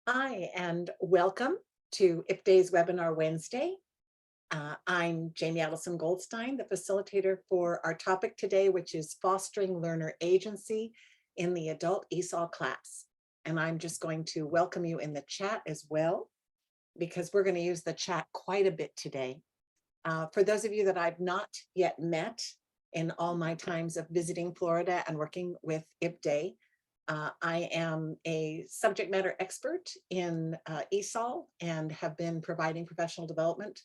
Hi, and welcome to IPDay's Webinar Wednesday. I'm Jamie Adelson Goldstein, the facilitator for our topic today, which is fostering learner agency in the adult ESOL class. And I'm just going to welcome you in the chat as well, because we're going to use the chat quite a bit today. For those of you that I've not yet met in all my times of visiting Florida and working with IPDay, I am a subject matter expert in ESOL and have been providing professional development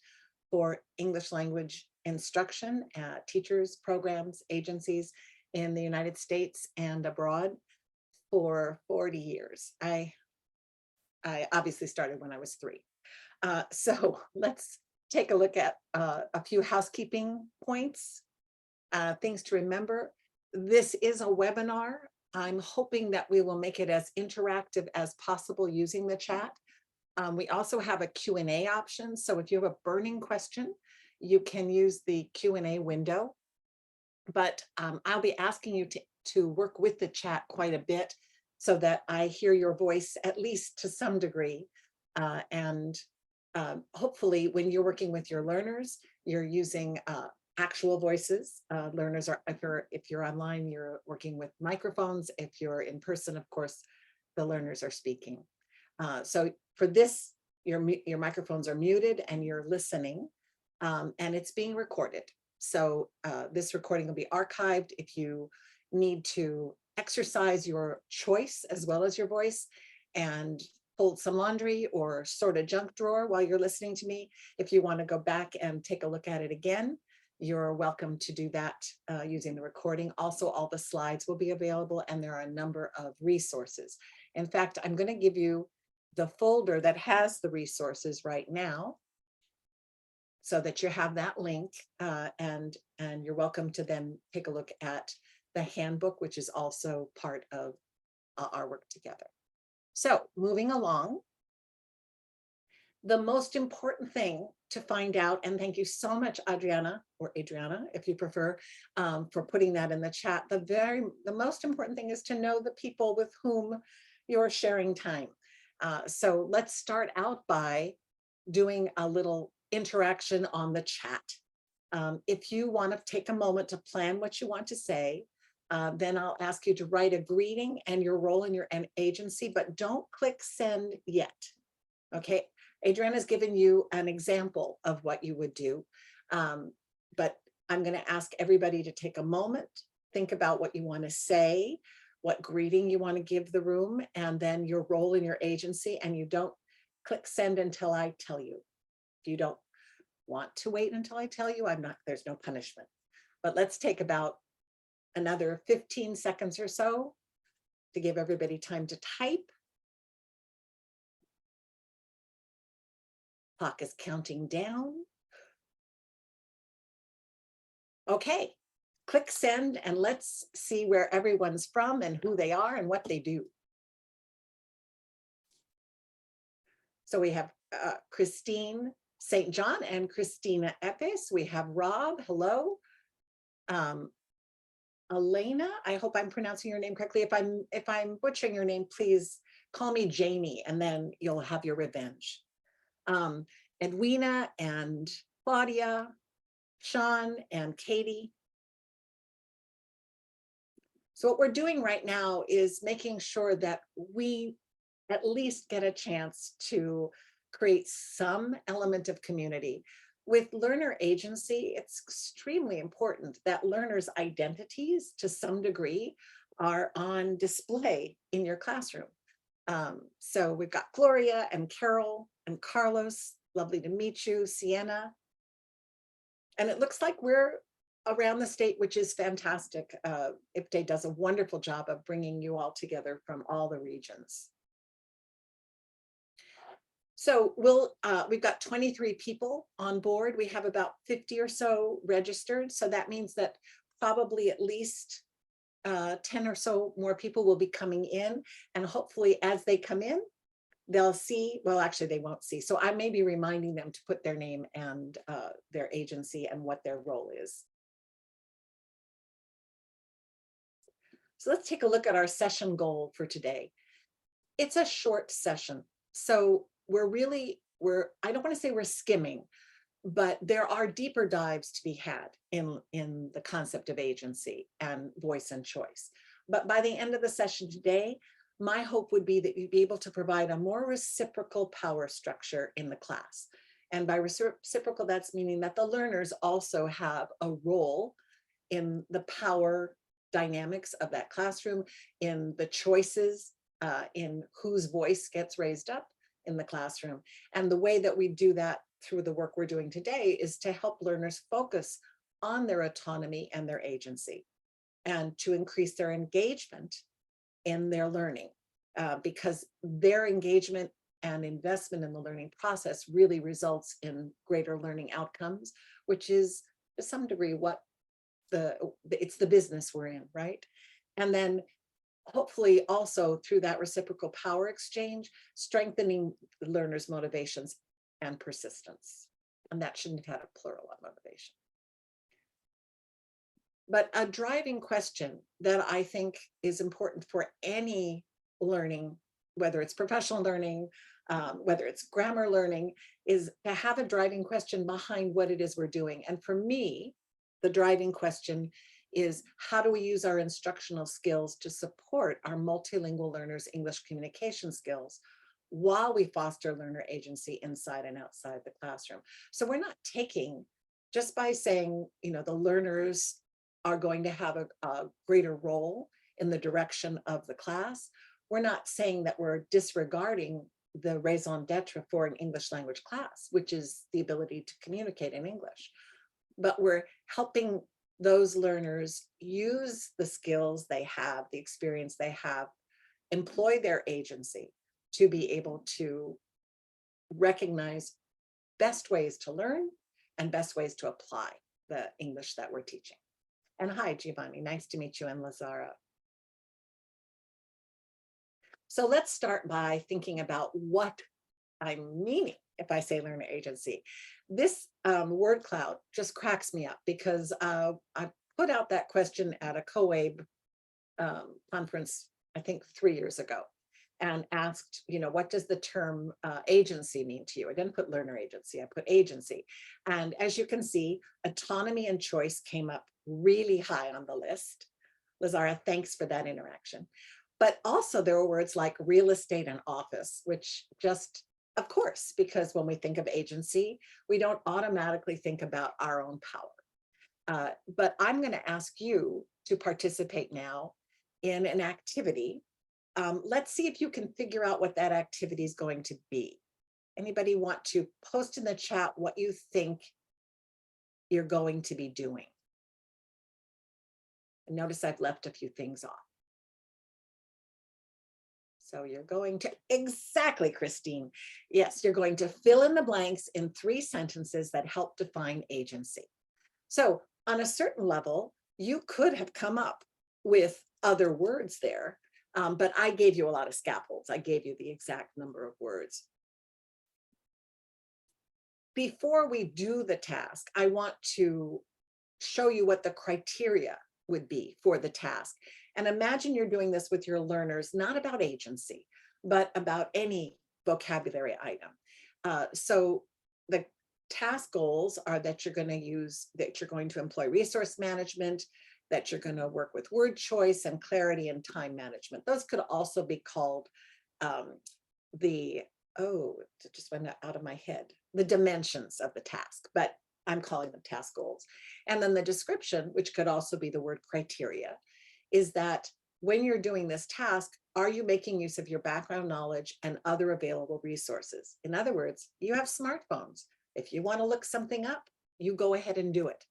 for English language instruction, teachers, programs, agencies in the United States and abroad for 40 years. I obviously started when I was 3. So let's take a look at a few housekeeping points, things to remember. This is a webinar. I'm hoping that we will make it as interactive as possible using the chat. We also have a Q&A option. So if you have a burning question, you can use the Q&A window. But I'll be asking you to work with the chat quite a bit so that I hear your voice, at least to some degree. And hopefully when you're working with your learners, you're using actual voices. Learners are, if you're online, you're working with microphones. If you're in person, of course, the learners are speaking. So for this, your microphones are muted and you're listening, and it's being recorded. So this recording will be archived if you need to exercise your choice as well as your voice and fold some laundry or sort a junk drawer while you're listening to me. If you want to go back and take a look at it again, you're welcome to do that using the recording. Also, all the slides will be available and there are a number of resources. In fact, I'm going to give you the folder that has the resources right now so that you have that link, and you're welcome to then take a look at the handbook, which is also part of our work together. So moving along, the most important thing to find out, and thank you so much, Adriana, or Adriana, if you prefer, for putting that in the chat. The most important thing is to know the people with whom you're sharing time. So let's start out by doing a little interaction on the chat. If you want to take a moment to plan what you want to say, then I'll ask you to write a greeting and your role in your agency, but don't click send yet. Okay, Adriana's given you an example of what you would do, but I'm going to ask everybody to take a moment, think about what you want to say, what greeting you want to give the room, and then your role in your agency, and you don't click send until I tell you. If you don't want to wait until I tell you, there's no punishment. But let's take about another 15 seconds or so to give everybody time to type. Clock is counting down. Okay, click send and let's see where everyone's from and who they are and what they do. So we have Christine St. John and Christina Epis. We have Rob, hello. Elena, I hope I'm pronouncing your name correctly. If I'm butchering your name, please call me Jamie and then you'll have your revenge. Edwina and Claudia, Sean and Katie. So what we're doing right now is making sure that we at least get a chance to create some element of community. With learner agency, it's extremely important that learners' identities to some degree are on display in your classroom. So we've got Gloria and Carol and Carlos, lovely to meet you, Sienna. And it looks like we're around the state, which is fantastic. IPDay does a wonderful job of bringing you all together from all the regions. So we've got 23 people on board. We have about 50 or so registered. So that means that probably at least 10 or so more people will be coming in. And hopefully as they come in, they'll see, well, actually they won't see. So I may be reminding them to put their name and their agency and what their role is. So let's take a look at our session goal for today. It's a short session. So I don't want to say we're skimming, but there are deeper dives to be had in the concept of agency and voice and choice. But by the end of the session today, my hope would be that you'd be able to provide a more reciprocal power structure in the class. And by reciprocal, that's meaning that the learners also have a role in the power dynamics of that classroom, in the choices, in whose voice gets raised up in the classroom. And the way that we do that through the work we're doing today is to help learners focus on their autonomy and their agency, and to increase their engagement in their learning, because their engagement and investment in the learning process really results in greater learning outcomes, which is to some degree what it's the business we're in, right? And then hopefully also through that reciprocal power exchange, strengthening the learners' motivations and persistence. And that shouldn't have had a plural on motivation. But a driving question that I think is important for any learning, whether it's professional learning, whether it's grammar learning, is to have a driving question behind what it is we're doing. And for me, the driving question is, how do we use our instructional skills to support our multilingual learners' English communication skills while we foster learner agency inside and outside the classroom? So we're not taking, just by saying, the learners are going to have a greater role in the direction of the class, we're not saying that we're disregarding the raison d'etre for an English language class, which is the ability to communicate in English. But we're helping those learners use the skills they have, the experience they have, employ their agency to be able to recognize best ways to learn and best ways to apply the English that we're teaching. And hi, Giovanni, nice to meet you, and Lazara. So let's start by thinking about what I'm meaning if I say learner agency. This word cloud just cracks me up, because I put out that question at a COABE conference, I think 3 years ago, and asked, what does the term agency mean to you? I didn't put learner agency, I put agency. And as you can see, autonomy and choice came up really high on the list. Lazara, thanks for that interaction. But also there were words like real estate and office, which just, of course, because when we think of agency, we don't automatically think about our own power. But I'm going to ask you to participate now in an activity. Let's see if you can figure out what that activity is going to be. Anybody want to post in the chat what you think you're going to be doing? And notice I've left a few things off. So you're going to, exactly, Christine. Yes, you're going to fill in the blanks in 3 sentences that help define agency. So on a certain level, you could have come up with other words there, but I gave you a lot of scaffolds. I gave you the exact number of words. Before we do the task, I want to show you what the criteria would be for the task. And imagine you're doing this with your learners, not about agency, but about any vocabulary item. So the task goals are that you're going to employ resource management, that you're going to work with word choice and clarity and time management. Those could also be called it just went out of my head, the dimensions of the task, but I'm calling them task goals. And then the description, which could also be the word criteria, is that when you're doing this task, are you making use of your background knowledge and other available resources? In other words, you have smartphones. If you want to look something up, you go ahead and do it.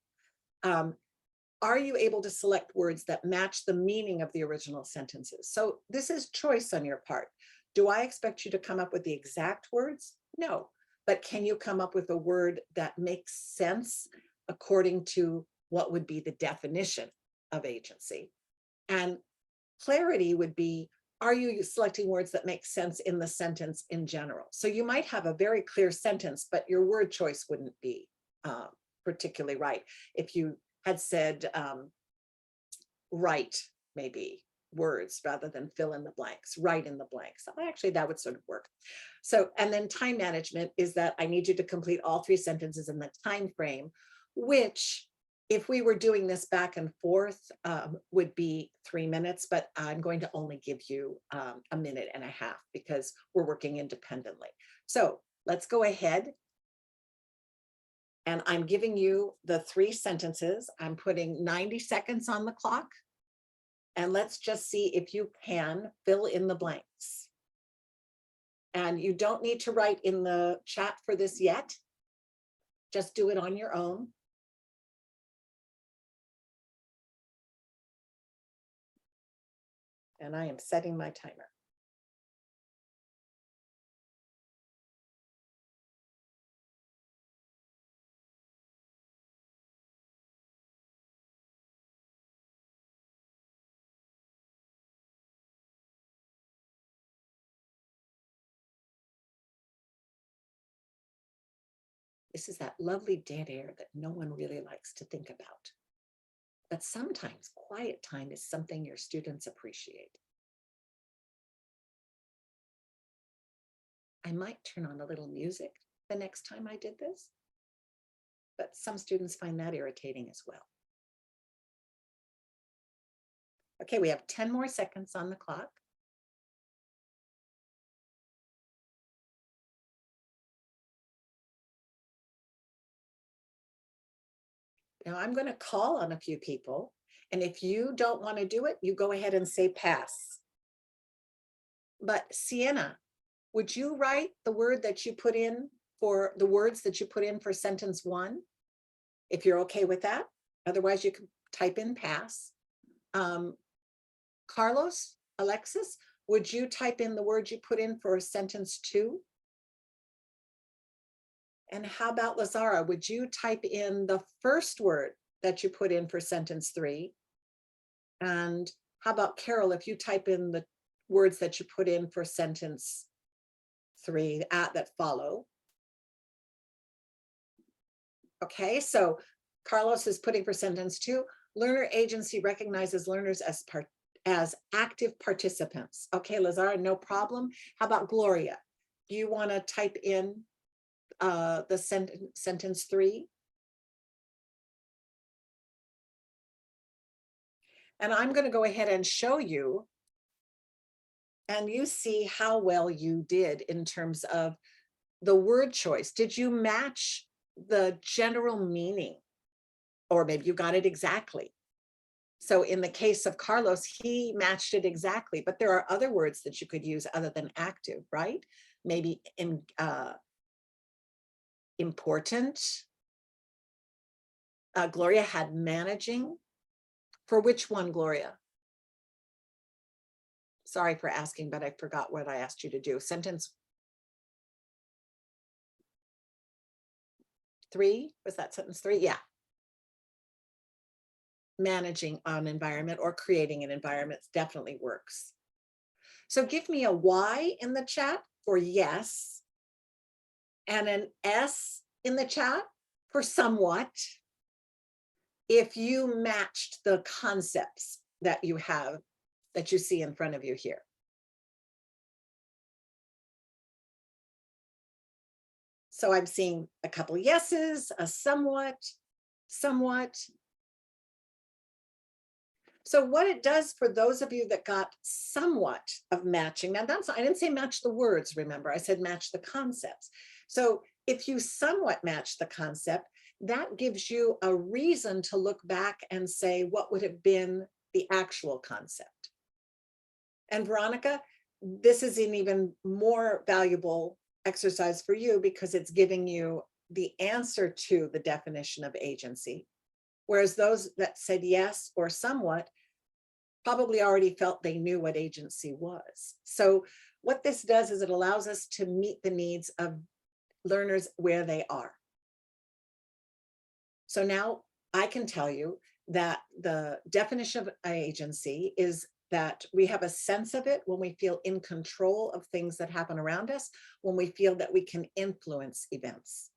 Are you able to select words that match the meaning of the original sentences? So this is choice on your part. Do I expect you to come up with the exact words? No, but can you come up with a word that makes sense according to what would be the definition of agency? And clarity would be, are you selecting words that make sense in the sentence in general? So you might have a very clear sentence, but your word choice wouldn't be particularly right. If you had said right, maybe, words rather than fill in the blanks, write in the blanks. So actually that would sort of work. So, and then time management is that I need you to complete all 3 sentences in the time frame, which if we were doing this back and forth would be 3 minutes, but I'm going to only give you 1.5 minutes because we're working independently. So let's go ahead. And I'm giving you the 3 sentences. I'm putting 90 seconds on the clock. And let's just see if you can fill in the blanks. And you don't need to write in the chat for this yet. Just do it on your own. And I am setting my timer. This is that lovely dead air that no one really likes to think about. But sometimes quiet time is something your students appreciate. I might turn on a little music the next time I did this, but some students find that irritating as well. Okay, we have 10 more seconds on the clock. Now I'm going to call on a few people, and if you don't want to do it, you go ahead and say pass. But Sienna, would you write the word that you put in for the words that you put in for sentence 1? If you're okay with that. Otherwise, you can type in pass. Carlos, Alexis, would you type in the word you put in for sentence 2? And how about Lazara? Would you type in the first word that you put in for sentence 3? And how about Carol, if you type in the words that you put in for sentence 3 that follow? Okay, so Carlos is putting for sentence 2, learner agency recognizes learners as active participants. Okay, Lazara, no problem. How about Gloria? Do you want to type in the sentence 3? And I'm going to go ahead and show you, and you see how well you did in terms of the word choice. Did you match the general meaning? Or maybe you got it exactly. So in the case of Carlos, he matched it exactly, but there are other words that you could use other than active, right? Maybe in important. Gloria had managing. For which one, Gloria? Sorry for asking, but I forgot what I asked you to do. Sentence 3, was that sentence 3? Yeah. Managing an environment or creating an environment definitely works. So give me a Y in the chat for yes, and an S in the chat for somewhat, if you matched the concepts that you have, that you see in front of you here. So I'm seeing a couple yeses, a somewhat. So what it does for those of you that got somewhat of matching, now that's, I didn't say match the words, remember, I said match the concepts. So if you somewhat match the concept, that gives you a reason to look back and say, what would have been the actual concept? And Veronica, this is an even more valuable exercise for you because it's giving you the answer to the definition of agency. Whereas those that said yes or somewhat probably already felt they knew what agency was. So what this does is it allows us to meet the needs of learners where they are. So now I can tell you that the definition of agency is that we have a sense of it when we feel in control of things that happen around us, when we feel that we can influence events.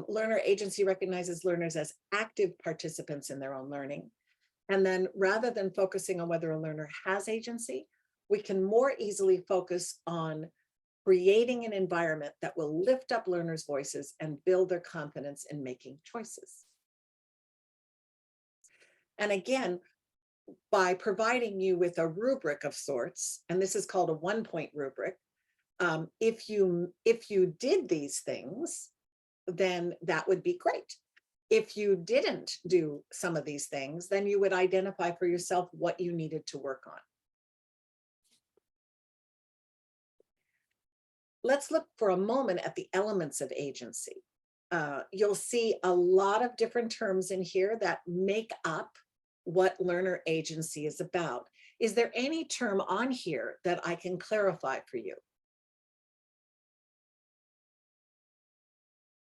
Learner agency recognizes learners as active participants in their own learning. And then rather than focusing on whether a learner has agency, we can more easily focus on creating an environment that will lift up learners' voices and build their confidence in making choices. And again, by providing you with a rubric of sorts, and this is called a 1-point rubric, if you did these things, then that would be great. If you didn't do some of these things, then you would identify for yourself what you needed to work on. Let's look for a moment at the elements of agency. You'll see a lot of different terms in here that make up what learner agency is about. Is there any term on here that I can clarify for you?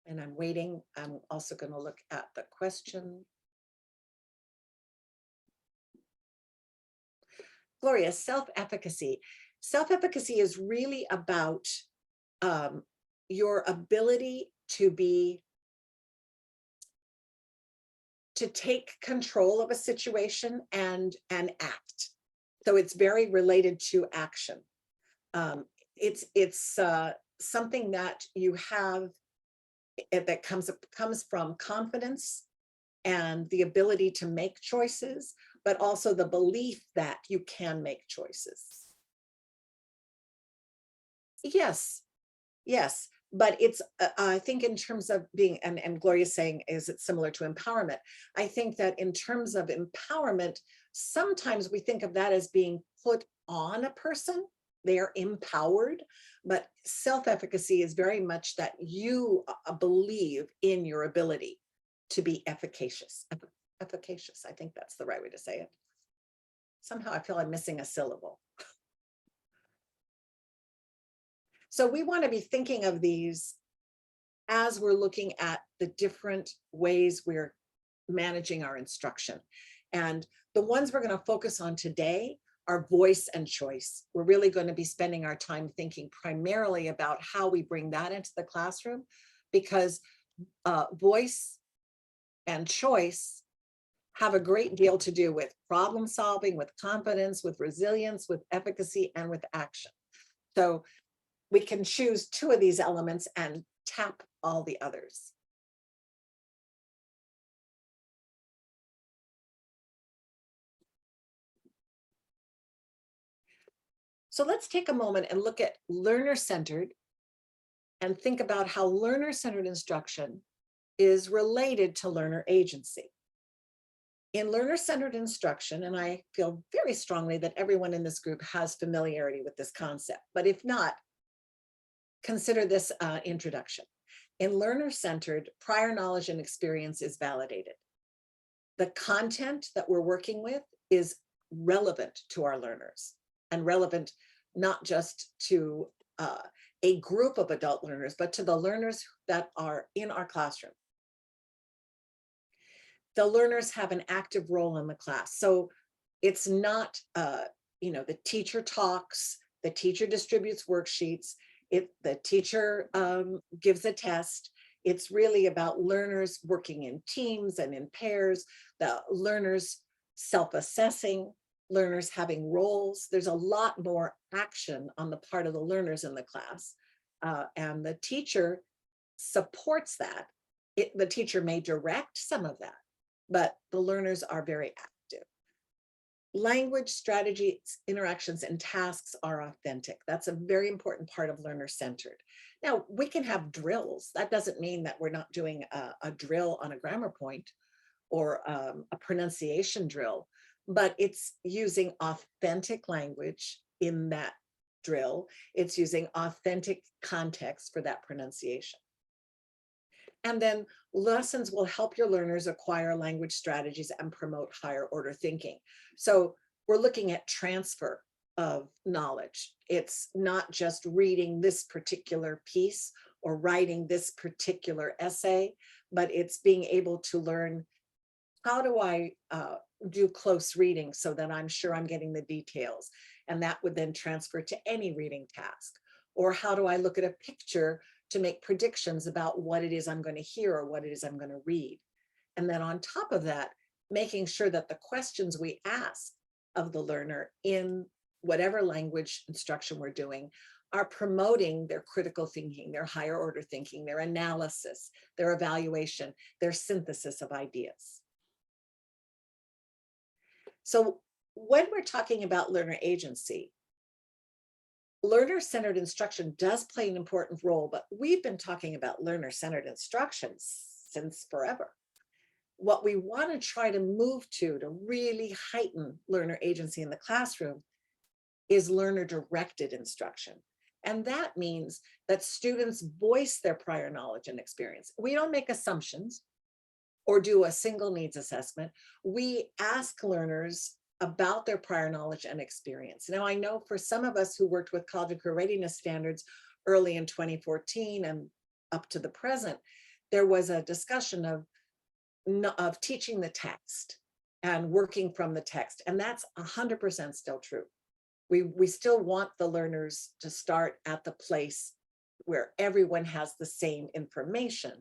And I'm waiting. I'm also going to look at the question. Gloria, self-efficacy. Self-efficacy is really about your ability to take control of a situation and act. So it's very related to action. It's something that you have that comes from confidence and the ability to make choices, but also the belief that you can make choices. Yes, yes, but it's, I think in terms of being, and Gloria's saying, is it similar to empowerment? I think that in terms of empowerment, sometimes we think of that as being put on a person. They are empowered, but self-efficacy is very much that you believe in your ability to be efficacious. Efficacious, I think that's the right way to say it. Somehow I feel I'm missing a syllable. So we want to be thinking of these as we're looking at the different ways we're managing our instruction. And the ones we're going to focus on today are voice and choice. We're really going to be spending our time thinking primarily about how we bring that into the classroom, because voice and choice have a great deal to do with problem solving, with confidence, with resilience, with efficacy, and with action. So we can choose 2 of these elements and tap all the others. So let's take a moment and look at learner-centered and think about how learner-centered instruction is related to learner agency. In learner-centered instruction, and I feel very strongly that everyone in this group has familiarity with this concept, but if not, consider this introduction. In learner-centered, prior knowledge and experience is validated. The content that we're working with is relevant to our learners, and relevant not just to a group of adult learners, but to the learners that are in our classroom. The learners have an active role in the class. So it's not, the teacher talks, the teacher distributes worksheets, the teacher gives a test. It's really about learners working in teams and in pairs, the learners self-assessing, learners having roles. There's a lot more action on the part of the learners in the class. And the teacher supports that. The teacher may direct some of that, but the learners are very active. Language, strategies, interactions, and tasks are authentic. That's a very important part of learner-centered. Now, we can have drills. That doesn't mean that we're not doing a drill on a grammar point or a pronunciation drill, but it's using authentic language in that drill. It's using authentic context for that pronunciation. And then lessons will help your learners acquire language strategies and promote higher order thinking. So we're looking at transfer of knowledge. It's not just reading this particular piece or writing this particular essay, but it's being able to learn, how do I do close reading so that I'm sure I'm getting the details? And that would then transfer to any reading task. Or how do I look at a picture to make predictions about what it is I'm going to hear or what it is I'm going to read? And then on top of that, making sure that the questions we ask of the learner in whatever language instruction we're doing are promoting their critical thinking, their higher order thinking, their analysis, their evaluation, their synthesis of ideas. So when we're talking about learner agency, learner-centered instruction does play an important role, but we've been talking about learner-centered instruction since forever. What we want to try to move to really heighten learner agency in the classroom is learner-directed instruction. And that means that students voice their prior knowledge and experience. We don't make assumptions or do a single needs assessment. We ask learners about their prior knowledge and experience. Now, I know for some of us who worked with college and career readiness standards early in 2014 and up to the present, there was a discussion of teaching the text and working from the text. And that's 100% still true. We still want the learners to start at the place where everyone has the same information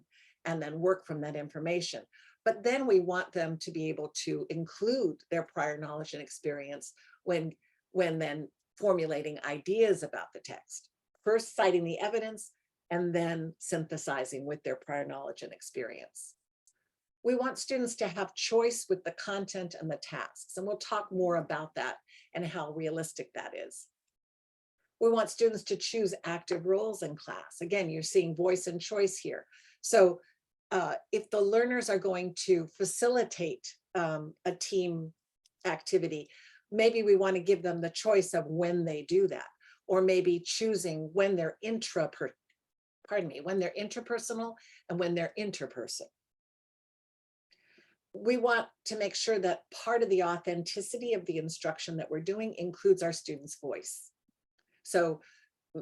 and then work from that information. But then we want them to be able to include their prior knowledge and experience when then formulating ideas about the text. First citing the evidence and then synthesizing with their prior knowledge and experience. We want students to have choice with the content and the tasks, and we'll talk more about that and how realistic that is. We want students to choose active roles in class. Again, you're seeing voice and choice here. So if the learners are going to facilitate a team activity, maybe we want to give them the choice of when they do that, or maybe choosing when they're when they're interpersonal and when they're interperson. We want to make sure that part of the authenticity of the instruction that we're doing includes our students' voice. So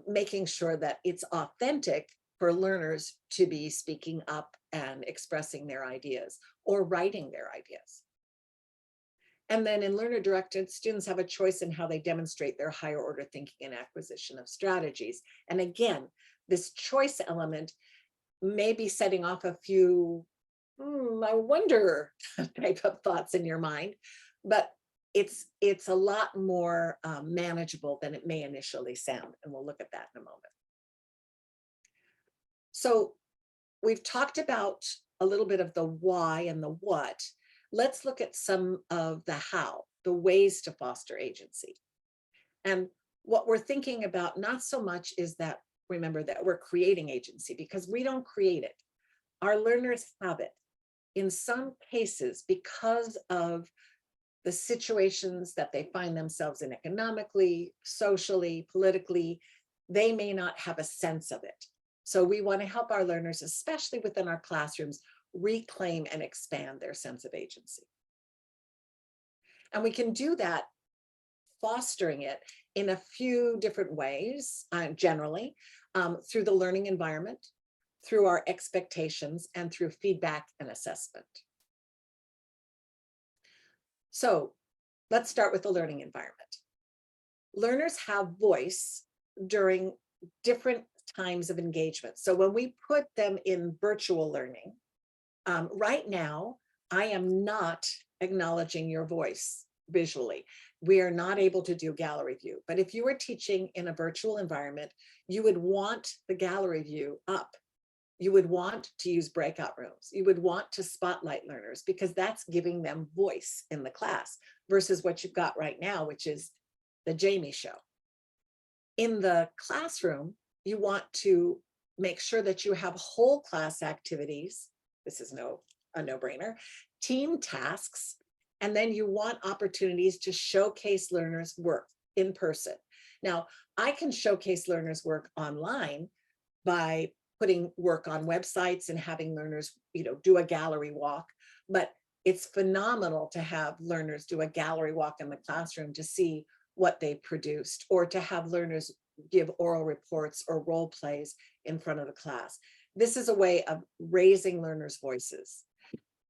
making sure that it's authentic for learners to be speaking up and expressing their ideas or writing their ideas. And then in learner-directed, students have a choice in how they demonstrate their higher order thinking and acquisition of strategies. And again, this choice element may be setting off a few I wonder type of thoughts in your mind, but it's a lot more manageable than it may initially sound. And we'll look at that in a moment. So we've talked about a little bit of the why and the what. Let's look at some of the how, the ways to foster agency. And what we're thinking about not so much is that, remember that we're creating agency, because we don't create it. Our learners have it. In some cases, because of the situations that they find themselves in economically, socially, politically, they may not have a sense of it. So we want to help our learners, especially within our classrooms, reclaim and expand their sense of agency. And we can do that fostering it in a few different ways, generally, through the learning environment, through our expectations, and through feedback and assessment. So let's start with the learning environment. Learners have voice during different times of engagement. So when we put them in virtual learning, right now, I am not acknowledging your voice visually. We are not able to do gallery view. But if you were teaching in a virtual environment, you would want the gallery view up. You would want to use breakout rooms. You would want to spotlight learners, because that's giving them voice in the class versus what you've got right now, which is the Jamie show. In the classroom, you want to make sure that you have whole class activities. This is a no-brainer. Team tasks. And then you want opportunities to showcase learners' work in person. Now, I can showcase learners' work online by putting work on websites and having learners, do a gallery walk. But it's phenomenal to have learners do a gallery walk in the classroom to see what they produced, or to have learners give oral reports or role plays in front of the class. This is a way of raising learners' voices.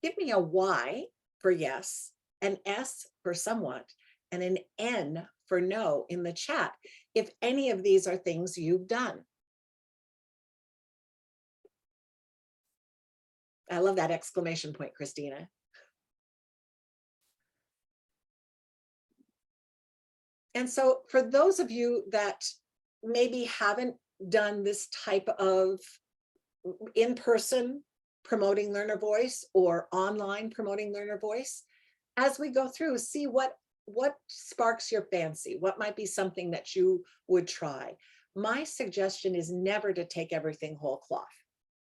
Give me a Y for yes, an S for somewhat, and an N for no in the chat if any of these are things you've done. I love that exclamation point, Christina. And so for those of you that maybe haven't done this type of in-person promoting learner voice or online promoting learner voice, as we go through, see what sparks your fancy, what might be something that you would try. My suggestion is never to take everything whole cloth,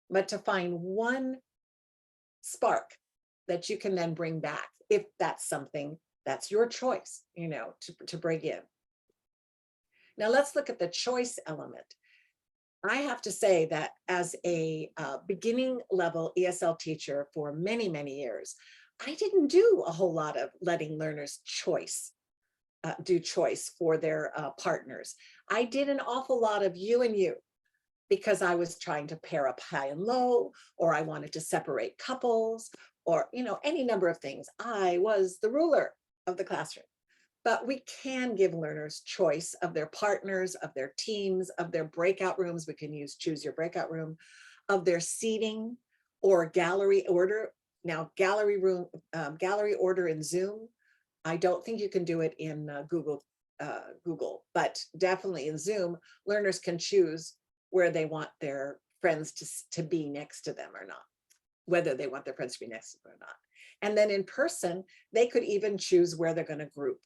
but to find one spark that you can then bring back, if that's something that's your choice, to bring in. Now let's look at the choice element. I have to say that as a beginning level ESL teacher for many, many years, I didn't do a whole lot of letting learners do choice for their partners. I did an awful lot of you and you, because I was trying to pair up high and low, or I wanted to separate couples, or any number of things. I was the ruler of the classroom. But we can give learners choice of their partners, of their teams, of their breakout rooms. We can use choose your breakout room, of their seating or gallery order. Now, gallery order in Zoom, I don't think you can do it in Google, but definitely in Zoom, learners can choose where they want their friends to be next to them or not, whether they want their friends to be next to them or not. And then in person, they could even choose where they're going to group.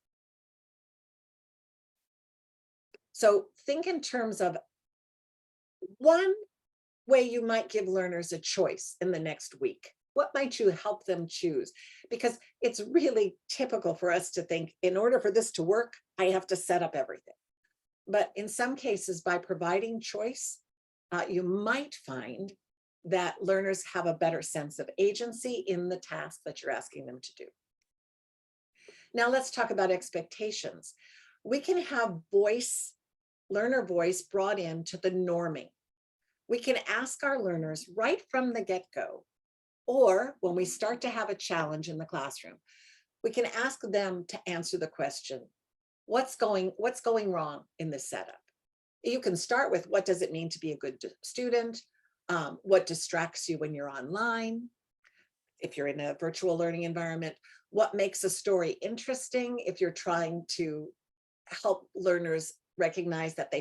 So think in terms of one way you might give learners a choice in the next week. What might you help them choose? Because it's really typical for us to think, in order for this to work, I have to set up everything. But in some cases, by providing choice, you might find that learners have a better sense of agency in the task that you're asking them to do. Now let's talk about expectations. We can have learner voice brought into the norming. We can ask our learners right from the get-go, or when we start to have a challenge in the classroom, we can ask them to answer the question, what's going wrong in this setup? You can start with, what does it mean to be a good student? What distracts you when you're online? If you're in a virtual learning environment, what makes a story interesting? If you're trying to help learners recognize that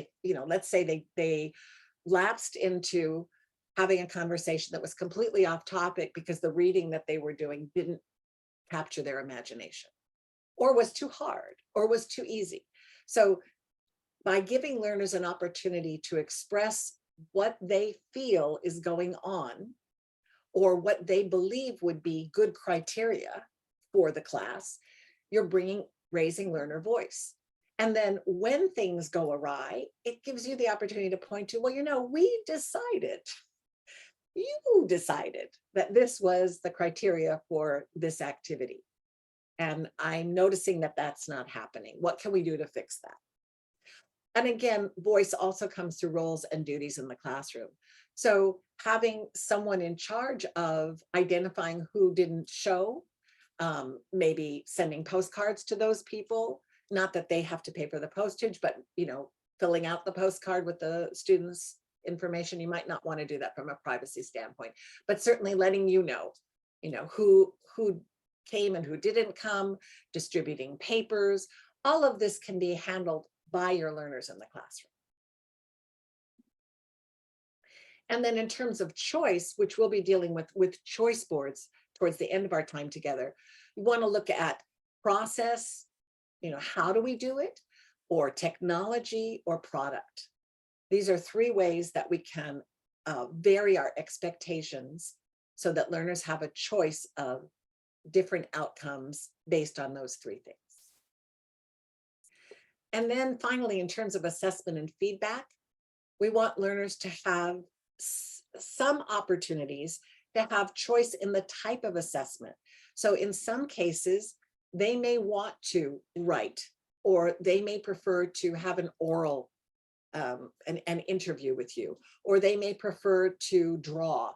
let's say they lapsed into having a conversation that was completely off topic because the reading that they were doing didn't capture their imagination, or was too hard, or was too easy. So by giving learners an opportunity to express what they feel is going on, or what they believe would be good criteria for the class, you're raising learner voice. And then when things go awry, it gives you the opportunity to point to, well, you decided that this was the criteria for this activity. And I'm noticing that that's not happening. What can we do to fix that? And again, voice also comes through roles and duties in the classroom. So having someone in charge of identifying who didn't show, maybe sending postcards to those people, not that they have to pay for the postage, but filling out the postcard with the students' information. You might not want to do that from a privacy standpoint, but certainly letting who came and who didn't come, distributing papers. All of this can be handled by your learners in the classroom. And then in terms of choice, which we'll be dealing with choice boards towards the end of our time together, you want to look at process, how do we do it, or technology, or product. These are three ways that we can vary our expectations so that learners have a choice of different outcomes based on those three things. And then finally, in terms of assessment and feedback, we want learners to have some opportunities to have choice in the type of assessment. So in some cases, they may want to write, or they may prefer to have an oral an interview with you, or they may prefer to draw.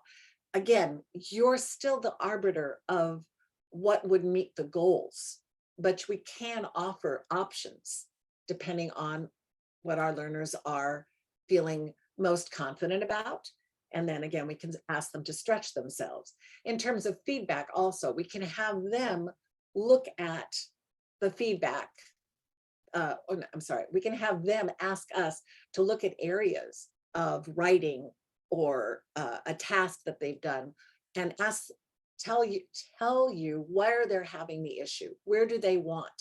Again, you're still the arbiter of what would meet the goals, but we can offer options depending on what our learners are feeling most confident about. And then again, we can ask them to stretch themselves. In terms of feedback also, we can have them look at the feedback oh, no, I'm sorry, we can have them ask us to look at areas of writing or a task that they've done and tell you, tell you where they're having the issue, where do they want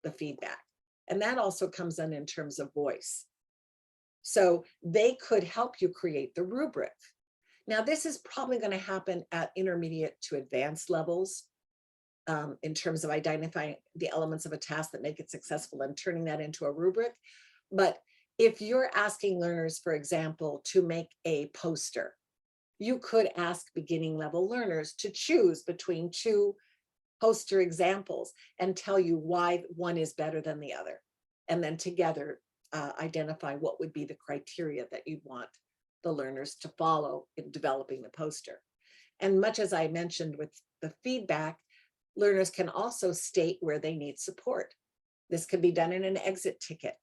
the feedback. And that also comes in terms of voice. So they could help you create the rubric. Now, this is probably going to happen at intermediate to advanced levels in terms of identifying the elements of a task that make it successful and turning that into a rubric. But if you're asking learners, for example, to make a poster, you could ask beginning level learners to choose between two poster examples and tell you why one is better than the other. And then together identify what would be the criteria that you'd want the learners to follow in developing the poster. And much as I mentioned with the feedback, learners can also state where they need support. This can be done in an exit ticket.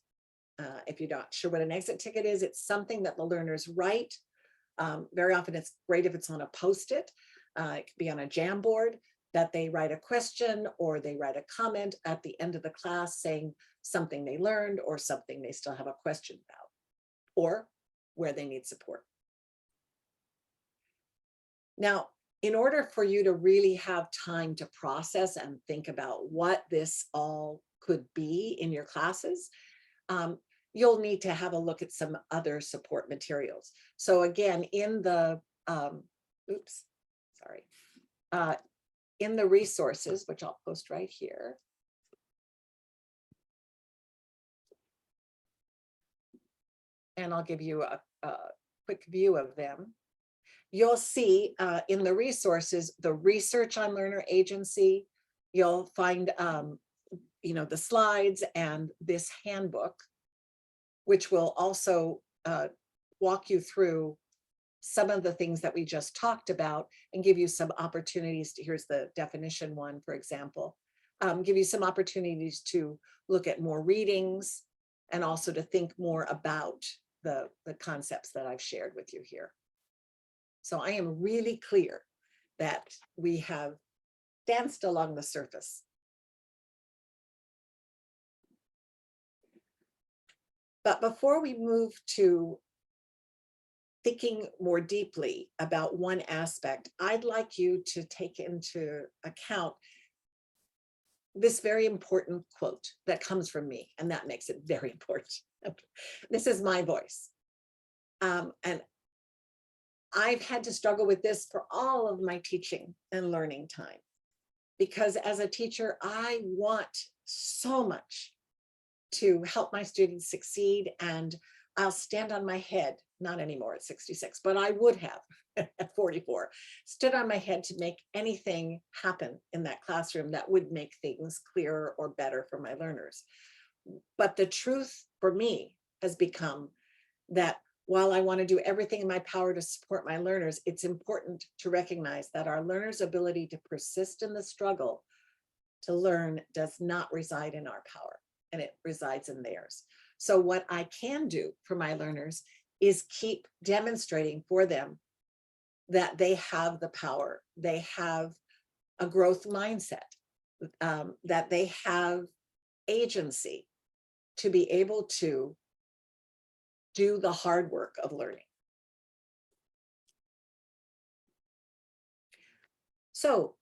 If you're not sure what an exit ticket is, it's something that the learners write. Very often it's great if it's on a Post-it. It could be on a Jamboard that they write a question or they write a comment at the end of the class saying something they learned or something they still have a question about, or where they need support. Now, in order for you to really have time to process and think about what this all could be in your classes, you'll need to have a look at some other support materials. So again, in the, in the resources, which I'll post right here, and I'll give you a quick view of them. You'll see in the resources, the research on learner agency. You'll find, the slides and this handbook, which will also walk you through some of the things that we just talked about and give you some opportunities to, here's the definition one, for example, give you some opportunities to look at more readings and also to think more about the concepts that I've shared with you here. So I am really clear that we have danced along the surface. But before we move to thinking more deeply about one aspect, I'd like you to take into account this very important quote that comes from me, and that makes it very important. This is my voice. And I've had to struggle with this for all of my teaching and learning time, because as a teacher, I want so much to help my students succeed, and I'll stand on my head, not anymore at 66, but I would have at 44, stood on my head to make anything happen in that classroom that would make things clearer or better for my learners. But the truth for me has become that while I want to do everything in my power to support my learners, it's important to recognize that our learners' ability to persist in the struggle to learn does not reside in our power, and it resides in theirs. So what I can do for my learners is keep demonstrating for them that they have the power, they have a growth mindset, that they have agency to be able to do the hard work of learning. So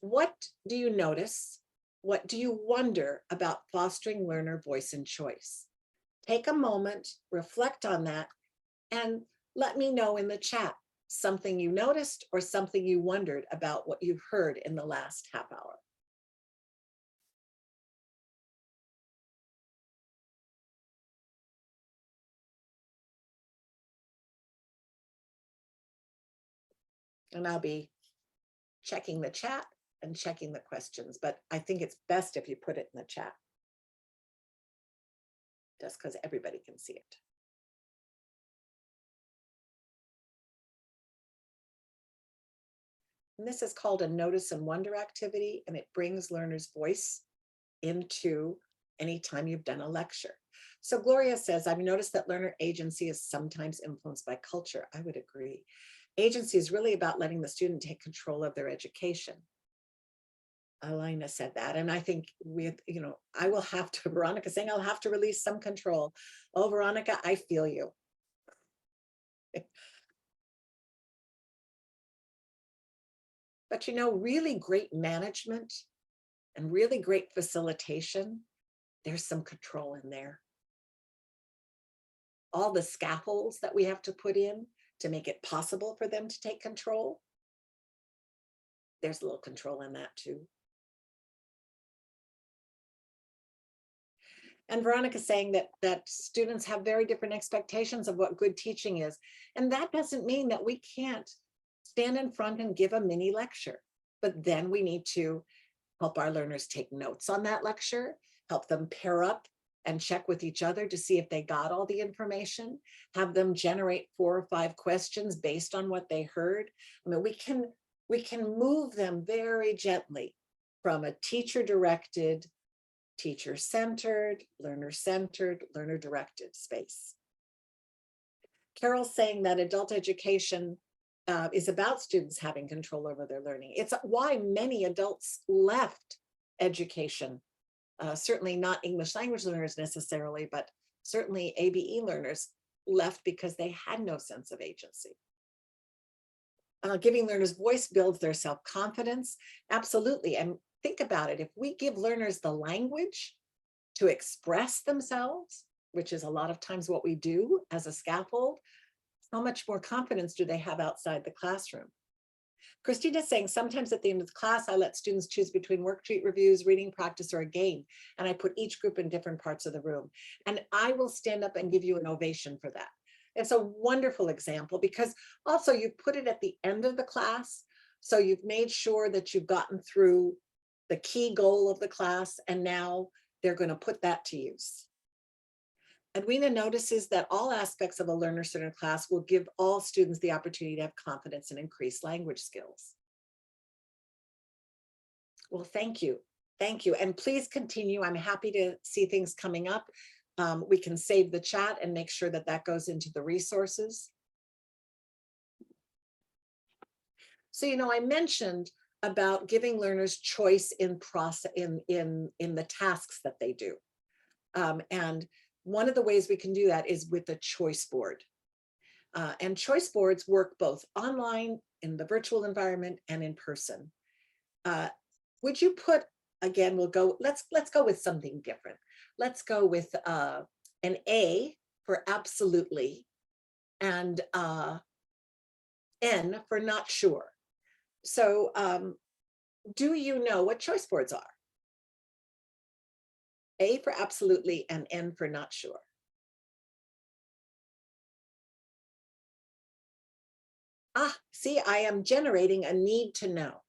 what do you notice? What do you wonder about fostering learner voice and choice? Take a moment, reflect on that, and let me know in the chat something you noticed or something you wondered about what you've heard in the last half hour. And I'll be checking the chat and checking the questions, but I think it's best if you put it in the chat, just because everybody can see it. And this is called a notice and wonder activity, and it brings learners' voice into any time you've done a lecture. So Gloria says, I've noticed that learner agency is sometimes influenced by culture. I would agree. Agency is really about letting the student take control of their education. Alina said that. And I think I will have to, Veronica saying I'll have to release some control. Oh, Veronica, I feel you. But really great management and really great facilitation, there's some control in there. All the scaffolds that we have to put in to make it possible for them to take control, there's a little control in that too. And Veronica's saying that students have very different expectations of what good teaching is. And that doesn't mean that we can't stand in front and give a mini lecture, but then we need to help our learners take notes on that lecture, help them pair up and check with each other to see if they got all the information, have them generate 4 or 5 questions based on what they heard. I mean, we can move them very gently from a teacher-directed, teacher-centered, learner-centered, learner-directed space. Carol's saying that adult education is about students having control over their learning. It's why many adults left education. Certainly not English language learners necessarily, but certainly ABE learners left because they had no sense of agency. Giving learners voice builds their self-confidence. Absolutely. And think about it. If we give learners the language to express themselves, which is a lot of times what we do as a scaffold, how much more confidence do they have outside the classroom? Christina's saying, sometimes at the end of the class, I let students choose between worksheet reviews, reading practice, or a game. And I put each group in different parts of the room. And I will stand up and give you an ovation for that. It's a wonderful example because also you put it at the end of the class. So you've made sure that you've gotten through the key goal of the class, and now they're going to put that to use. Edwina notices that all aspects of a learner-centered class will give all students the opportunity to have confidence and increase language skills. Well, thank you. Thank you. And please continue. I'm happy to see things coming up. We can save the chat and make sure that that goes into the resources. So, I mentioned about giving learners choice in process in the tasks that they do. And one of the ways we can do that is with a choice board. And choice boards work both online, in the virtual environment, and in person. Would you put, again, let's go with something different. Let's go with an A for absolutely and N for not sure. So do you know what choice boards are? A for absolutely and N for not sure. See, I am generating a need to know,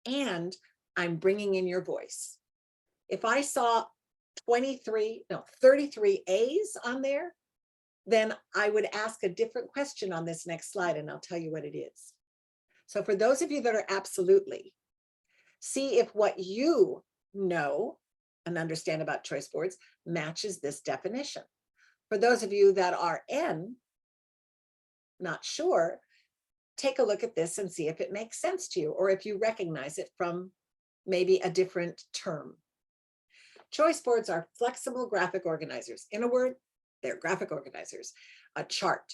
and I'm bringing in your voice. If I saw 33 A's on there, then I would ask a different question on this next slide, and I'll tell you what it is. So for those of you that are absolutely, see if what you know and understand about choice boards matches this definition. For those of you that are N, not sure, take a look at this and see if it makes sense to you, or if you recognize it from maybe a different term. Choice boards are flexible graphic organizers. In a word, they're graphic organizers, a chart,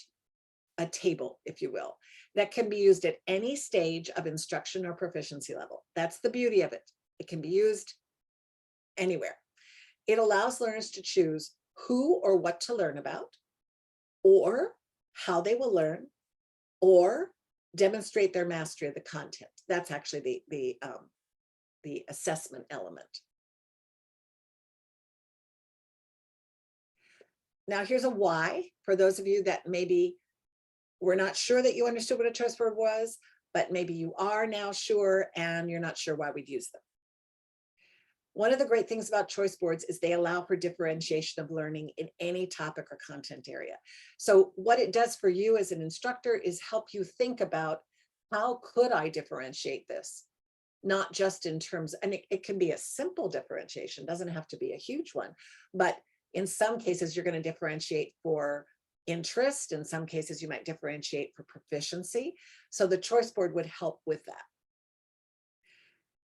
a table, if you will, that can be used at any stage of instruction or proficiency level. That's the beauty of it. It can be used anywhere. It allows learners to choose who or what to learn about, or how they will learn, or demonstrate their mastery of the content. That's actually the assessment element. Now here's a why for those of you that maybe were not sure that you understood what a choice board was, but maybe you are now sure and you're not sure why we'd use them. One of the great things about choice boards is they allow for differentiation of learning in any topic or content area. So what it does for you as an instructor is help you think about, how could I differentiate this? Not just in terms, and it can be a simple differentiation, doesn't have to be a huge one, but in some cases you're going to differentiate for interest. In some cases you might differentiate for proficiency. So the choice board would help with that.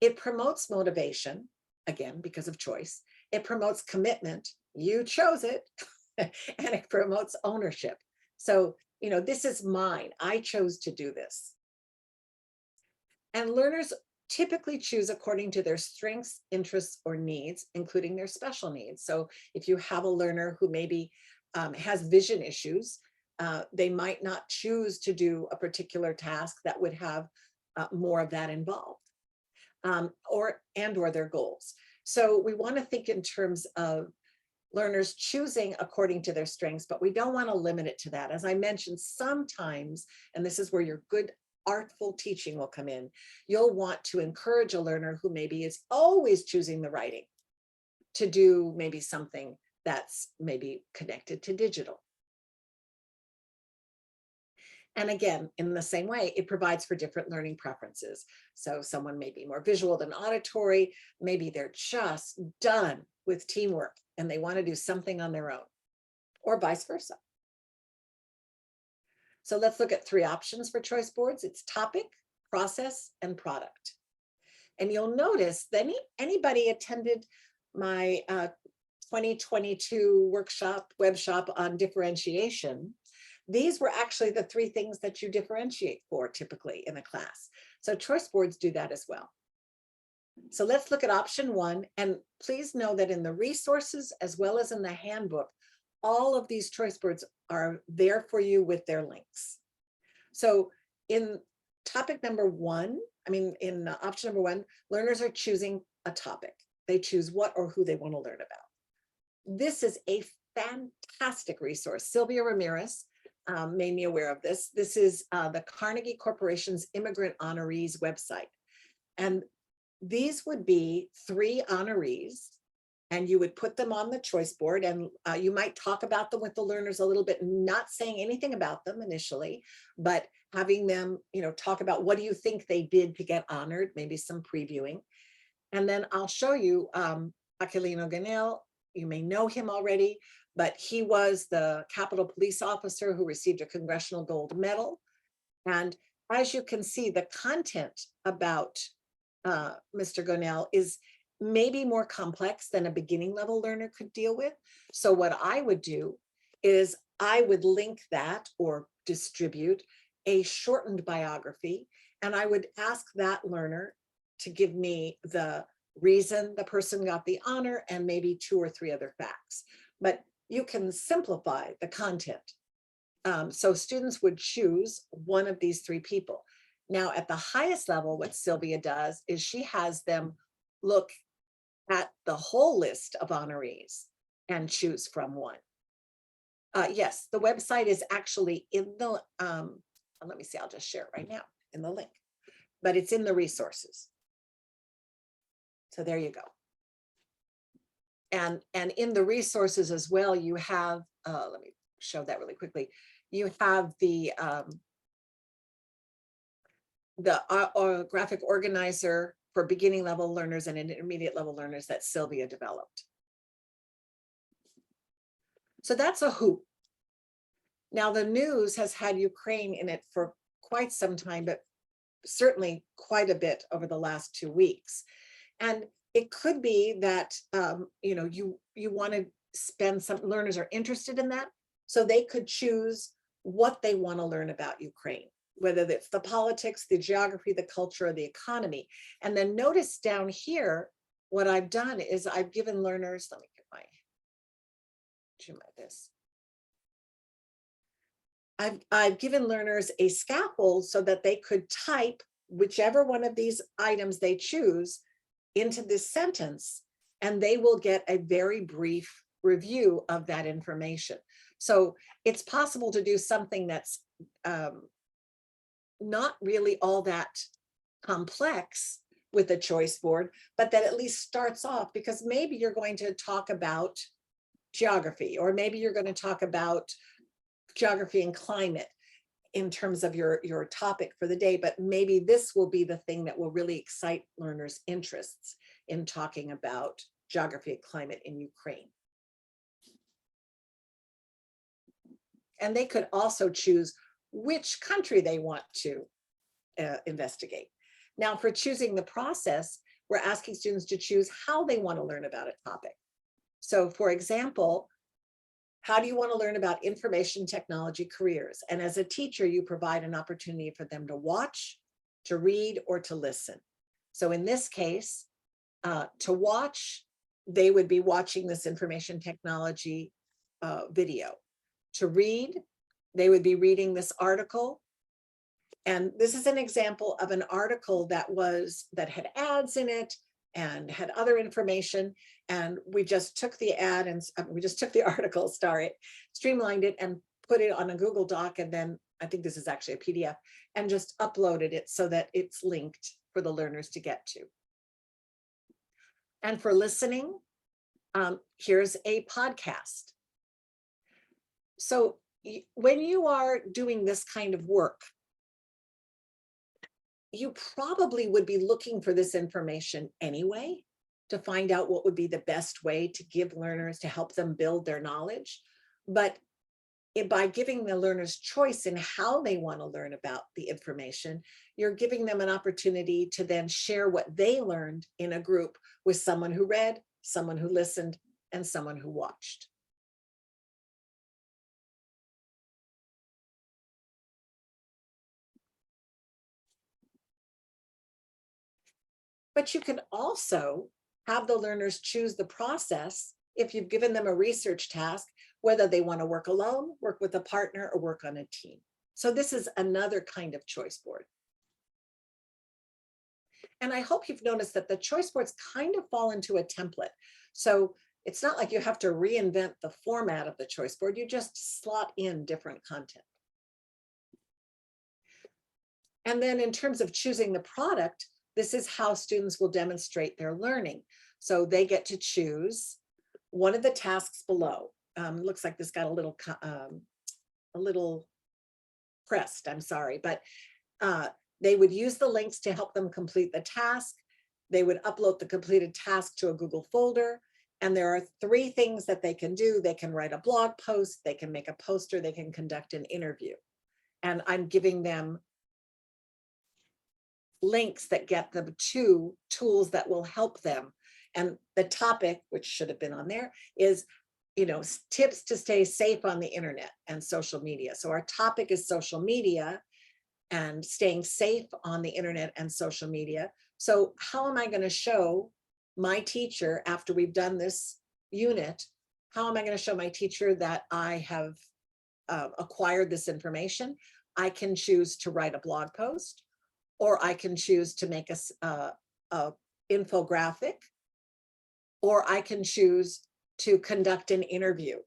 It promotes motivation, again, because of choice. It promotes commitment. You chose it. And it promotes ownership. So, this is mine. I chose to do this. And learners typically choose according to their strengths, interests, or needs, including their special needs. So if you have a learner who maybe has vision issues, they might not choose to do a particular task that would have more of that involved, or their goals. So we want to think in terms of learners choosing according to their strengths, but we don't want to limit it to that. As I mentioned, sometimes, and this is where your good artful teaching will come in, you'll want to encourage a learner who maybe is always choosing the writing to do maybe something that's maybe connected to digital. And again, in the same way, it provides for different learning preferences. So someone may be more visual than auditory, maybe they're just done with teamwork and they want to do something on their own, or vice versa. So let's look at 3 options for choice boards. It's topic, process, and product. And you'll notice that anybody attended my 2022 workshop, web shop on differentiation, these were actually the 3 things that you differentiate for typically in a class. So choice boards do that as well. So let's look at option 1. And please know that in the resources, as well as in the handbook, all of these choice boards are there for you with their links. So in topic number 1, in option number 1, learners are choosing a topic. They choose what or who they want to learn about. This is a fantastic resource. Sylvia Ramirez made me aware of this. This is the Carnegie Corporation's Immigrant Honorees website. And these would be 3 honorees, and you would put them on the choice board, and you might talk about them with the learners a little bit, not saying anything about them initially, but having them, talk about what do you think they did to get honored, maybe some previewing. And then I'll show you Aquilino Ganel. You may know him already, but he was the Capitol Police officer who received a Congressional Gold Medal. And as you can see, the content about Mr. Gonell is maybe more complex than a beginning level learner could deal with. So what I would do is I would link that or distribute a shortened biography, and I would ask that learner to give me the reason the person got the honor and maybe 2 or 3 other facts. But you can simplify the content. So students would choose one of these 3 people. Now, at the highest level, what Sylvia does is she has them look at the whole list of honorees and choose from one. Yes, the website is actually in the, let me see, I'll just share it right now in the link, but it's in the resources. So there you go. And in the resources as well, you have, let me show that really quickly. You have the graphic organizer for beginning level learners and intermediate level learners that Sylvia developed. So that's a who. Now the news has had Ukraine in it for quite some time, but certainly quite a bit over the last 2 weeks. And it could be that you want to spend some, learners are interested in that, so they could choose what they want to learn about Ukraine, whether it's the politics, the geography, the culture, or the economy. And then notice down here, what I've done is I've given learners, let me get my, zoom at this. I've given learners a scaffold so that they could type whichever one of these items they choose into this sentence, and they will get a very brief review of that information. So it's possible to do something that's not really all that complex with a choice board, but that at least starts off, because maybe you're going to talk about geography, or maybe you're going to talk about geography and climate in terms of your topic for the day, but maybe this will be the thing that will really excite learners' interests in talking about geography and climate in Ukraine. And they could also choose which country they want to investigate. Now, for choosing the process, we're asking students to choose how they want to learn about a topic. So for example, how do you want to learn about information technology careers? And as a teacher, you provide an opportunity for them to watch, to read, or to listen. So in this case, to watch, they would be watching this information technology video. To read, they would be reading this article. And this is an example of an article that had ads in it and had other information. And we just took the ad and we just took the article, streamlined it and put it on a Google Doc. And then I think this is actually a PDF, and just uploaded it so that it's linked for the learners to get to. And for listening, here's a podcast. So when you are doing this kind of work, you probably would be looking for this information anyway to find out what would be the best way to give learners, to help them build their knowledge. But by giving the learners choice in how they want to learn about the information, you're giving them an opportunity to then share what they learned in a group with someone who read, someone who listened, and someone who watched. But you can also have the learners choose the process if you've given them a research task, whether they want to work alone, work with a partner, or work on a team. So this is another kind of choice board. And I hope you've noticed that the choice boards kind of fall into a template. So it's not like you have to reinvent the format of the choice board, you just slot in different content. And then in terms of choosing the product, this is how students will demonstrate their learning. So they get to choose one of the tasks below. Looks like this got a little pressed, I'm sorry, but they would use the links to help them complete the task. They would upload the completed task to a Google folder. And there are 3 things that they can do. They can write a blog post, they can make a poster, they can conduct an interview. And I'm giving them links that get them to tools that will help them. And the topic, which should have been on there, is, tips to stay safe on the internet and social media. So our topic is social media and staying safe on the internet and social media. So how am I going to show my teacher, after we've done this unit, how am I going to show my teacher that I have acquired this information? I can choose to write a blog post, or I can choose to make a infographic, or I can choose to conduct an interview.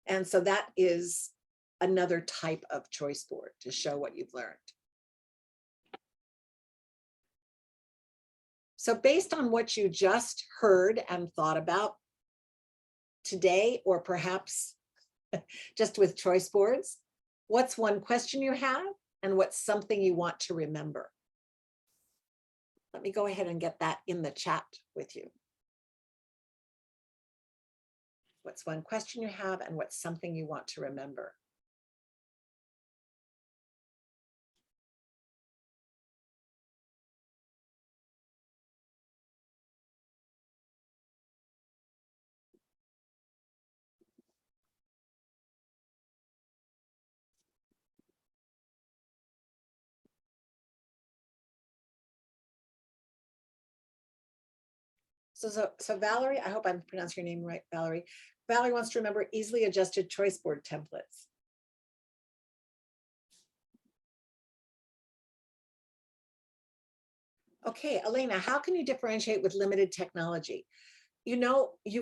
And so that is another type of choice board to show what you've learned. So based on what you just heard and thought about today, or perhaps just with choice boards, what's one question you have and what's something you want to remember? Let me go ahead and get that in the chat with you. What's one question you have and what's something you want to remember? So Valerie, I hope I'm pronouncing your name right, Valerie. Valerie wants to remember easily adjusted choice board templates. Okay, Elena, how can you differentiate with limited technology? You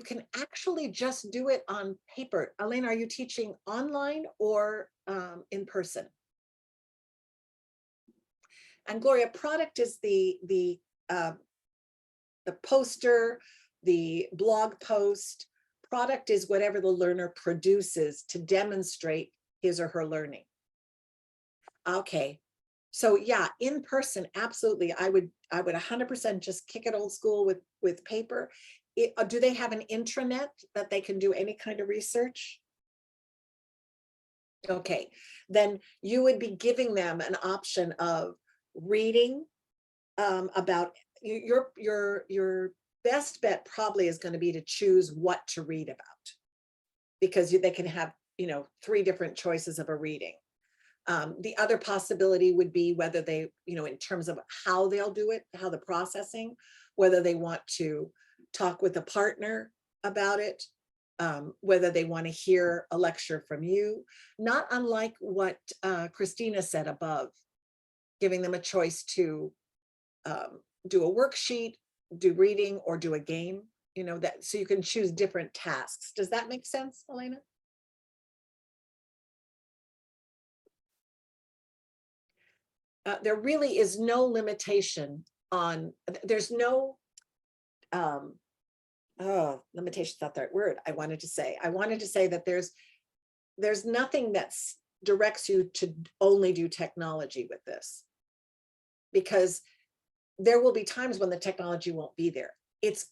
can actually just do it on paper. Elena, are you teaching online or in person? And Gloria, product is the poster, the blog post. Product is whatever the learner produces to demonstrate his or her learning. Okay, so yeah, in person, absolutely. I would 100% just kick it old school with paper. Do they have an intranet that they can do any kind of research? Okay, then you would be giving them an option of reading about your best bet probably is going to be to choose what to read about, because they can have, 3 different choices of a reading. The other possibility would be whether they, in terms of how they'll do it, how the processing, whether they want to talk with a partner about it, whether they want to hear a lecture from you, not unlike what Christina said above, giving them a choice to do a worksheet, do reading, or do a game, that, so you can choose different tasks. Does that make sense, Elena? There really is no limitation on, there's no, limitation's not the right word I wanted to say. I wanted to say that there's nothing that directs you to only do technology with this, because there will be times when the technology won't be there. It's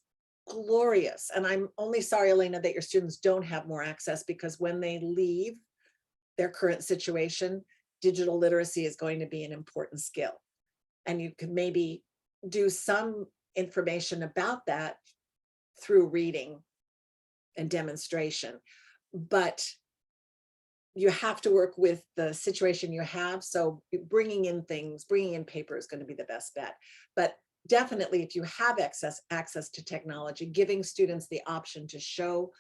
glorious. And I'm only sorry, Elena, that your students don't have more access, because when they leave their current situation, digital literacy is going to be an important skill. And you can maybe do some information about that through reading and demonstration, but you have to work with the situation you have. So bringing in paper is going to be the best bet. But definitely, if you have access to technology, giving students the option to show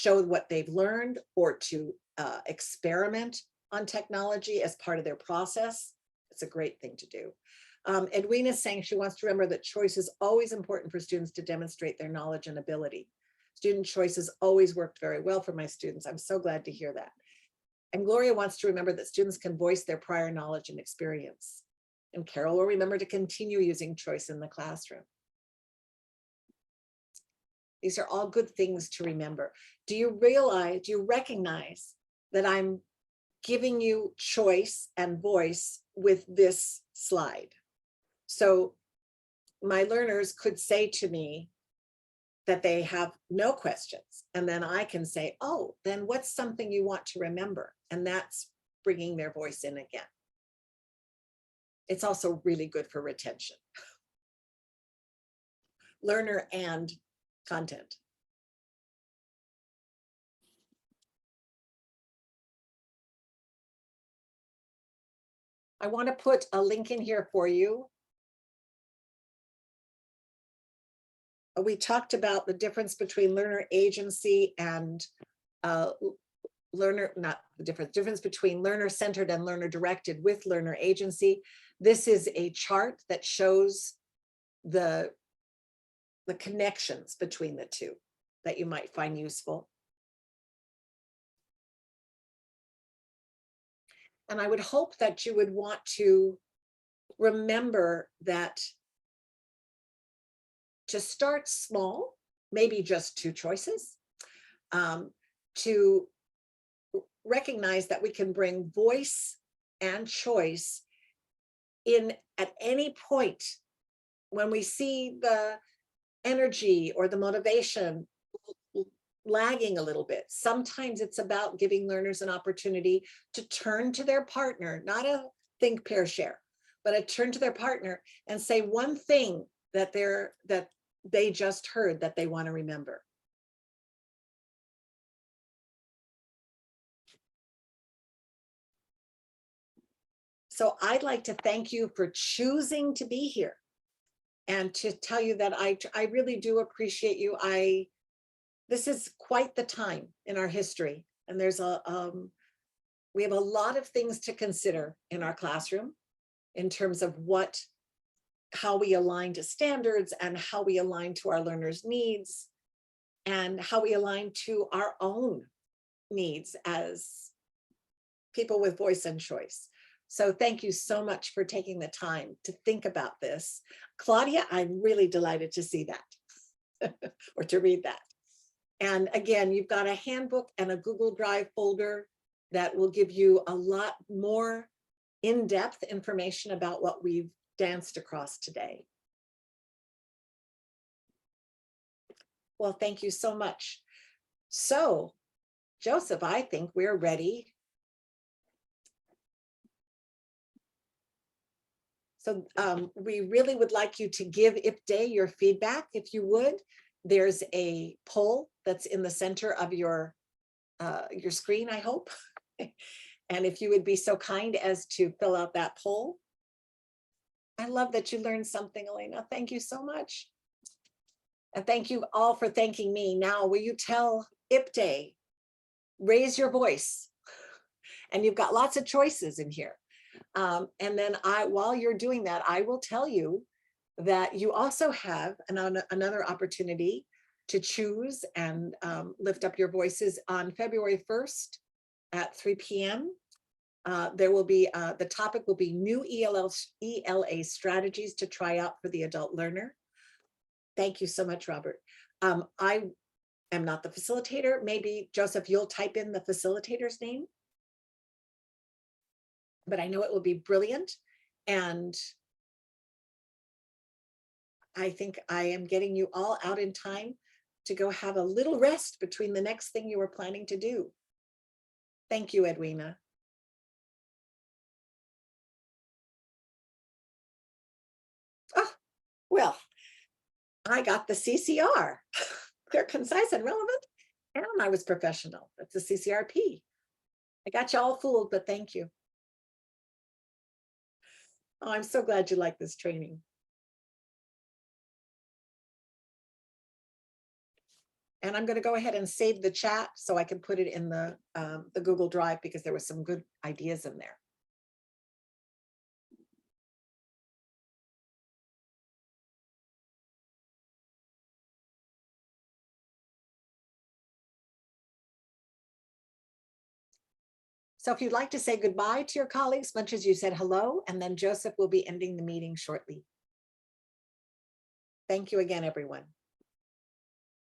what they've learned, or to experiment on technology as part of their process, it's a great thing to do. Edwina's saying she wants to remember that choice is always important for students to demonstrate their knowledge and ability. Student choice has always worked very well for my students. I'm so glad to hear that. And Gloria wants to remember that students can voice their prior knowledge and experience. And Carol will remember to continue using choice in the classroom. These are all good things to remember. Do you recognize that I'm giving you choice and voice with this slide? So my learners could say to me that they have no questions, and then I can say, oh, then what's something you want to remember? And that's bringing their voice in again. It's also really good for retention. Learner and content. I want to put a link in here for you. We talked about the difference between learner agency and difference between learner centered and learner directed with learner agency. This is a chart that shows the connections between the two that you might find useful. And I would hope that you would want to remember that to start small, maybe just 2 choices, to recognize that we can bring voice and choice in at any point when we see the energy or the motivation lagging a little bit. Sometimes it's about giving learners an opportunity to turn to their partner, not a think, pair, share, but a turn to their partner and say one thing that they just heard that they want to remember. So I'd like to thank you for choosing to be here, and to tell you that I really do appreciate you. This is quite the time in our history, and we have a lot of things to consider in our classroom in terms of how we align to standards, and how we align to our learners' needs, and how we align to our own needs as people with voice and choice. So thank you so much for taking the time to think about this. Claudia, I'm really delighted to see that or to read that. And again, you've got a handbook and a Google Drive folder that will give you a lot more in-depth information about what we've danced across today. Well, thank you so much. So, Joseph, I think we're ready. So we really would like you to give IPDAY your feedback, if you would. There's a poll that's in the center of your screen, I hope. And if you would be so kind as to fill out that poll. I love that you learned something, Elena. Thank you so much. And thank you all for thanking me. Now, will you tell IPDAY, raise your voice? And you've got lots of choices in here. And then while you're doing that, I will tell you that you also have another opportunity to choose and lift up your voices on February 1st at 3 p.m. There will be, the topic will be new ELA strategies to try out for the adult learner. Thank you so much, Robert. I am not the facilitator. Maybe Joseph, you'll type in the facilitator's name. But I know it will be brilliant. And I think I am getting you all out in time to go have a little rest between the next thing you were planning to do. Thank you, Edwina. Oh, well, I got the CCR. Clear, concise, and relevant. And I was professional. That's the CCRP. I got you all fooled, but thank you. Oh, I'm so glad you like this training. And I'm going to go ahead and save the chat so I can put it in the Google Drive, because there were some good ideas in there. So if you'd like to say goodbye to your colleagues, much as you said hello, and then Joseph will be ending the meeting shortly. Thank you again, everyone.